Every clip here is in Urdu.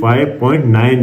5.9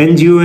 NGO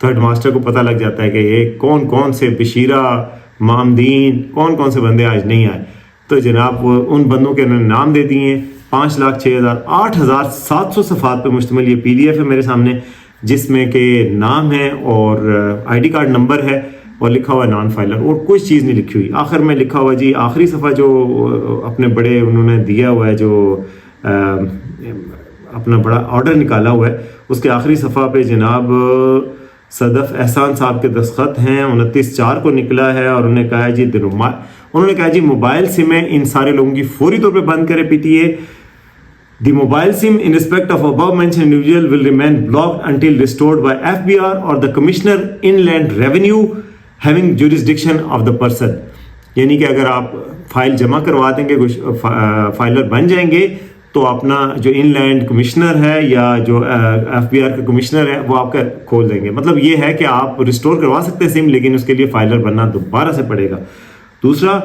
تو ہیڈ ماسٹر کو پتہ لگ جاتا ہے کہ یہ کون کون سے بشیرہ مامدین کون کون سے بندے آج نہیں آئے. تو جناب وہ ان بندوں کے انہوں نے نام دے دیے ہیں. 5,06,000 8,700 صفحات پہ مشتمل یہ PDF ہے میرے سامنے, جس میں کہ نام ہے اور ID کارڈ نمبر ہے اور لکھا ہوا نان فائلر, اور کوئی چیز نہیں لکھی ہوئی. آخر میں لکھا ہوا جی آخری صفحہ جو اپنے بڑے انہوں نے دیا ہوا ہے, جو اپنا بڑا آرڈر نکالا ہوا ہے, اس کے آخری صفحہ پہ جناب صدف احسان صاحب کے دستخط ہیں. 29/4 کو نکلا ہے اور انہوں نے کہا ہے جی انہوں نے کہا جی موبائل سمیں ان سارے لوگوں کی فوری طور پہ بند کرے PTA. The mobile SIM in respect of above mentioned individual will remain blocked until restored by FBR or the Commissioner Inland Revenue having jurisdiction of the person. یعنی کہ اگر آپ فائل جمع کروا دیں گے, فائلر بن جائیں گے, تو اپنا جو ان لینڈ کمشنر ہے یا جو FBR کا کمشنر ہے وہ آپ کا کھول دیں گے. مطلب یہ ہے کہ آپ ریسٹور کروا سکتے ہیں سم, لیکن اس کے لیے فائلر بننا دوبارہ سے پڑے گا. دوسرا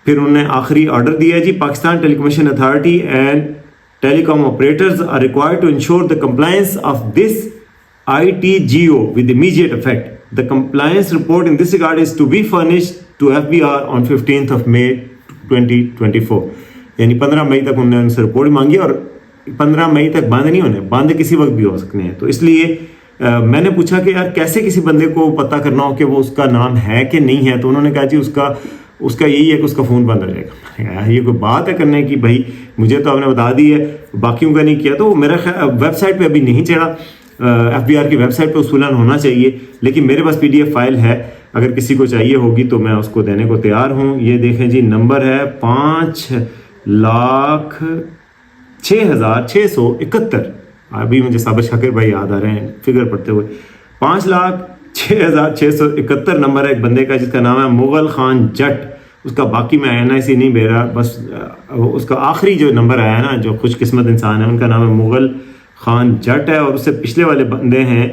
پھر انہوں نے آخری آرڈر دیا ہے جی, Pakistan telecommunication authority and telecom operators are required to ensure the compliance of this ITGO with immediate effect. The compliance report in this regard is to be furnished to FBR on 15th of May 2024. یعنی 15 مئی تک انہوں نے ان سے رپورٹ مانگی, اور 15 مئی تک بند نہیں ہونے, بند کسی وقت بھی ہو سکتے ہیں. تو اس لیے میں نے پوچھا کہ یار کیسے کسی بندے کو پتہ کرنا ہو کہ وہ اس کا نام ہے کہ نہیں ہے, تو انہوں نے کہا جی اس کا یہی ہے کہ اس کا فون بند ہو جائے گا. یہ کوئی بات ہے کرنے کی؟ بھائی مجھے تو آپ نے بتا دی ہے, باقیوں کا نہیں کیا. تو میرا خیال ویب سائٹ پہ ابھی نہیں چڑھا, FBR کی ویب سائٹ پہ اصولاً ہونا چاہیے, لیکن میرے پاس PDF فائل ہے, اگر کسی کو چاہیے ہوگی تو میں اس کو دینے کو تیار ہوں. یہ دیکھیں جی, نمبر ہے 5,06,671. ابھی مجھے صابر شاکر بھائی یاد آ رہے ہیں فگر پڑھتے ہوئے. 5,06,671 نمبر ہے ایک بندے کا جس کا نام ہے مغل خان جٹ. اس کا باقی میں NIC نہیں بے رہا, بس اس کا آخری جو نمبر آیا نا, جو خوش قسمت انسان ہے, ان کا نام ہے مغل خان جٹ ہے, اور اس سے پچھلے والے بندے ہیں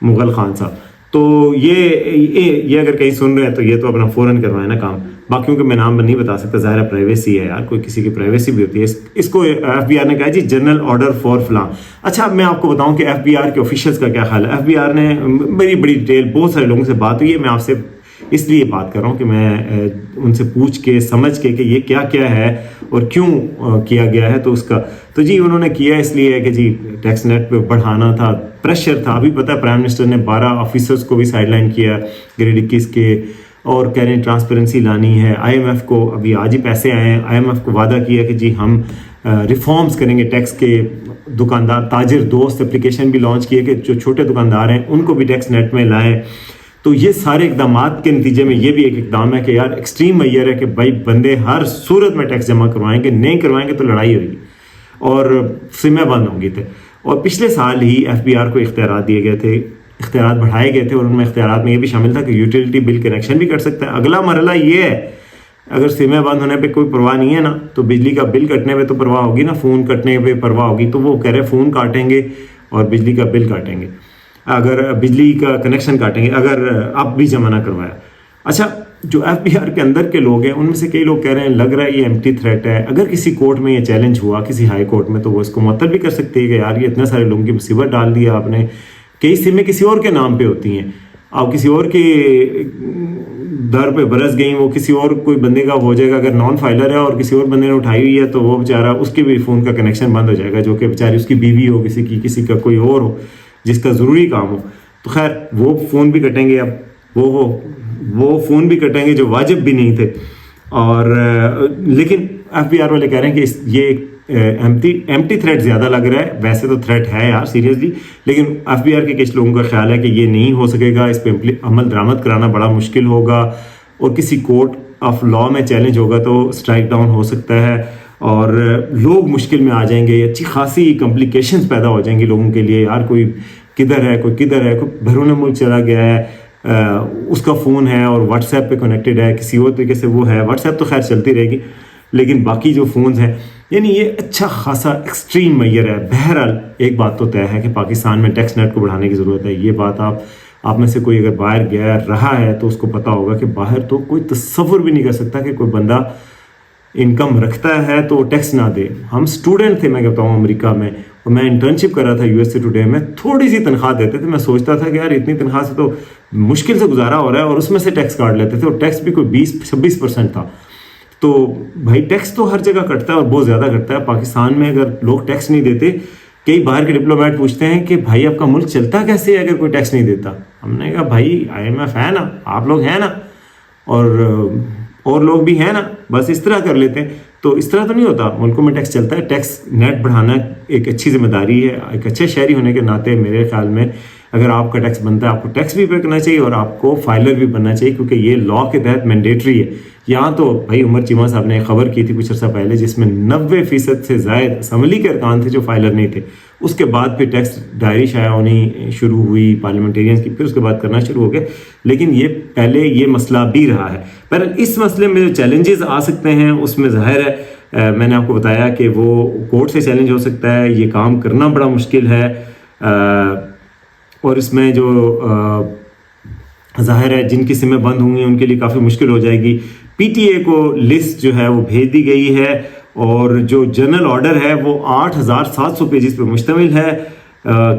مغل خان صاحب. تو یہ اگر کہیں سن رہے ہیں تو یہ تو اپنا فوراً کروائے نا کام. باقیوں کے میں نام نہیں بتا سکتا, ظاہر ہے پرائیویسی ہے یار, کوئی کسی کی پرائیویسی بھی ہوتی ہے. اس کو FBR نے کہا جی جنرل آرڈر فار فلاں. اچھا اب میں آپ کو بتاؤں کہ FBR کے آفیشلس کا کیا خیال ہے. FBR نے بڑی ڈیٹیل بہت سارے لوگوں سے بات ہوئی ہے. میں آپ سے اس لیے بات کر رہا ہوں کہ میں ان سے پوچھ کے سمجھ کے کہ یہ کیا ہے اور کیوں کیا گیا ہے. تو اس کا تو جی انہوں نے کیا اس لیے ہے کہ جی ٹیکس نیٹ پہ بڑھانا تھا, پریشر تھا. ابھی پتہ ہے پرائم منسٹر نے 12 آفیسرس کو بھی سائڈ لائن کیا گریڈ 21 کے, اور کہہ رہے ہیں ٹرانسپیرنسی لانی ہے. IMF کو ابھی آج ہی پیسے آئے ہیں, IMF کو وعدہ کیا کہ جی ہم ریفارمز کریں گے ٹیکس کے. دکاندار تاجر دوست اپلیکیشن بھی لانچ کیے کہ جو چھوٹے دکاندار ہیں ان کو بھی ٹیکس نیٹ میں لائیں. تو یہ سارے اقدامات کے نتیجے میں یہ بھی ایک اقدام ہے کہ یار ایکسٹریم میئر ہے کہ بھائی بندے ہر صورت میں ٹیکس جمع کروائیں گے, نہیں کروائیں گے تو لڑائی ہوگی اور سمیں بند ہوں گی تھے. اور پچھلے سال ہی FBR کو اختیارات دیے گئے تھے, اختیارات بڑھائے گئے تھے, اور ان میں اختیارات میں یہ بھی شامل تھا کہ یوٹیلیٹی بل کنیکشن بھی کر سکتا ہے. اگلا مرحلہ یہ ہے, اگر سمیں بند ہونے پہ کوئی پرواہ نہیں ہے نا, تو بجلی کا بل کٹنے پہ تو پرواہ ہوگی نا, فون کٹنے پہ پرواہ ہوگی. تو وہ کہہ رہے فون کاٹیں گے اور بجلی کا بل کاٹیں گے, اگر بجلی کا کنیکشن کاٹیں گے اگر اب بھی جمع نہ کروایا. اچھا جو FBR کے اندر کے لوگ ہیں ان میں سے کئی لوگ کہہ رہے ہیں لگ رہا ہے یہ ایمٹی تھریٹ ہے. اگر کسی کورٹ میں یہ چیلنج ہوا, کسی ہائی کورٹ میں, تو وہ اس کو معطل بھی کر سکتے ہیں کہ یار یہ اتنے سارے لوگوں کی مصیبت ڈال دیا آپ نے. کئی سمیں کسی اور کے نام پہ ہوتی ہیں, آپ کسی اور کے در پہ برس گئیں, وہ کسی اور کوئی بندے کا ہو جائے گا. اگر نان فائلر ہے اور کسی اور بندے نے اٹھائی ہوئی ہے تو وہ بیچارہ اس کے بھی فون کا کنیکشن بند ہو جائے گا, جو کہ بیچاری اس کی بیوی ہو, کسی کا کوئی اور ہو جس کا ضروری کام ہو. تو خیر وہ فون بھی کٹیں گے, اب وہ فون بھی کٹیں گے جو واجب بھی نہیں تھے. اور لیکن FBR والے کہہ رہے ہیں کہ یہ ایمٹی تھریٹ زیادہ لگ رہا ہے. ویسے تو تھریٹ ہے یار سیریسلی, لیکن FBR کے کچھ لوگوں کا خیال ہے کہ یہ نہیں ہو سکے گا, اس پہ عمل درآمد کرانا بڑا مشکل ہوگا, اور کسی کورٹ آف لا میں چیلنج ہوگا تو اسٹرائک ڈاؤن ہو سکتا ہے, اور لوگ مشکل میں آ جائیں گے. اچھی خاصی کمپلیکیشنز پیدا ہو جائیں گی لوگوں کے لیے. یار کوئی کدھر ہے, کوئی بیرون ملک چلا گیا ہے, اس کا فون ہے اور واٹس ایپ پہ کنیکٹڈ ہے, کسی اور طریقے سے وہ ہے. واٹس ایپ تو خیر چلتی رہے گی, لیکن باقی جو فونز ہیں, یعنی یہ اچھا خاصا ایکسٹریم میئر ہے. بہرحال ایک بات تو طے ہے کہ پاکستان میں ٹیکس نیٹ کو بڑھانے کی ضرورت ہے. یہ بات آپ میں سے کوئی اگر باہر گیا رہا ہے تو اس کو پتہ ہوگا کہ باہر تو کوئی تصور بھی نہیں کر سکتا کہ کوئی بندہ انکم رکھتا ہے تو ٹیکس نہ دے. ہم اسٹوڈنٹ تھے, میں کہتا ہوں امریکہ میں, اور میں انٹرنشپ کر رہا تھا USA ٹوڈے میں, تھوڑی سی تنخواہ دیتے تھے. میں سوچتا تھا کہ یار اتنی تنخواہ سے تو مشکل سے گزارا ہو رہا ہے, اور اس میں سے ٹیکس کاٹ لیتے تھے, اور ٹیکس بھی کوئی 20-26% تھا. تو بھائی ٹیکس تو ہر جگہ کٹتا ہے اور بہت زیادہ کٹتا ہے. پاکستان میں اگر لوگ ٹیکس نہیں دیتے, کئی باہر کے ڈپلومیٹ پوچھتے ہیں کہ بھائی آپ کا ملک چلتا کیسے ہے اگر کوئی ٹیکس نہیں دیتا. ہم نے کہا بھائی IMF ہے نا, آپ لوگ ہیں نا, اور لوگ بھی ہیں نا, بس اس طرح کر لیتے ہیں. تو اس طرح تو نہیں ہوتا, ملکوں میں ٹیکس چلتا ہے. ٹیکس نیٹ بڑھانا ایک اچھی ذمہ داری ہے. ایک اچھے شہری ہونے کے ناطے میرے خیال میں اگر آپ کا ٹیکس بنتا ہے, آپ کو ٹیکس بھی پے کرنا چاہیے اور آپ کو فائلر بھی بننا چاہیے, کیونکہ یہ لا کے تحت مینڈیٹری ہے. یہاں تو بھائی عمر چیمہ صاحب نے خبر کی تھی کچھ عرصہ پہلے, جس میں 90% سے زائد اسمبلی کے ارکان تھے جو فائلر نہیں تھے. اس کے بعد پھر ٹیکس ڈائری شائع ہونی شروع ہوئی پارلیمنٹیرینز کی, پھر اس کے بعد کرنا شروع ہو گئے. لیکن یہ پہلے یہ مسئلہ بھی رہا ہے. پر اس مسئلے میں جو چیلنجز آ سکتے ہیں اس میں ظاہر ہے میں نے آپ کو بتایا کہ وہ کورٹ سے چیلنج ہو سکتا ہے. یہ کام کرنا بڑا مشکل ہے, اور اس میں جو ظاہر ہے جن کی سمیں بند ہوں گی ان کے لیے کافی مشکل ہو جائے گی. PTA کو لسٹ جو ہے وہ بھیج دی گئی ہے, اور جو جنرل آرڈر ہے وہ 8700 پیجز پہ مشتمل ہے.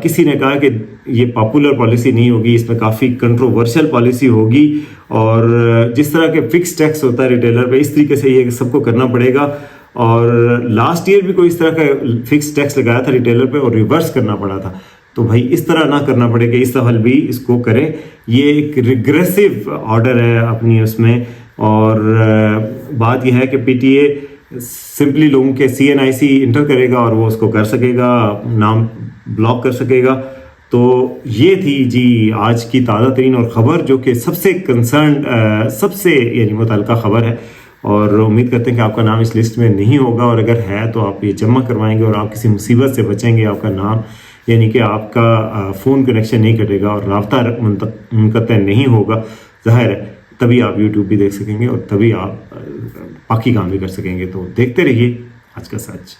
کسی نے کہا کہ یہ پاپولر پالیسی نہیں ہوگی, اس میں کافی کنٹروورشل پالیسی ہوگی, اور جس طرح کے فکس ٹیکس ہوتا ہے ریٹیلر پہ, اس طریقے سے یہ سب کو کرنا پڑے گا. اور لاسٹ ایئر بھی کوئی اس طرح کا فکس ٹیکس لگایا تھا ریٹیلر پہ اور ریورس کرنا پڑا تھا. تو بھائی اس طرح نہ کرنا پڑے کہ اس دفعہ بھی اس کو کریں. یہ ایک ریگریسو آرڈر ہے اپنی اس میں, اور بات یہ ہے کہ PTA سمپلی لوگوں کے CNIC انٹر کرے گا اور وہ اس کو کر سکے گا, نام بلاک کر سکے گا. تو یہ تھی جی آج کی تازہ ترین اور خبر, جو کہ سب سے کنسرنڈ سب سے یعنی متعلقہ خبر ہے, اور امید کرتے ہیں کہ آپ کا نام اس لسٹ میں نہیں ہوگا, اور اگر ہے تو آپ یہ جمع کروائیں گے اور آپ کسی مصیبت سے بچیں گے. آپ کا نام یعنی کہ آپ کا فون کنیکشن نہیں کٹے گا اور رابطہ منقطع نہیں ہوگا. ظاہر ہے تبھی آپ YouTube بھی دیکھ سکیں گے اور تبھی آپ باقی کام بھی کر سکیں گے. تو دیکھتے رہیے آج کا سچ.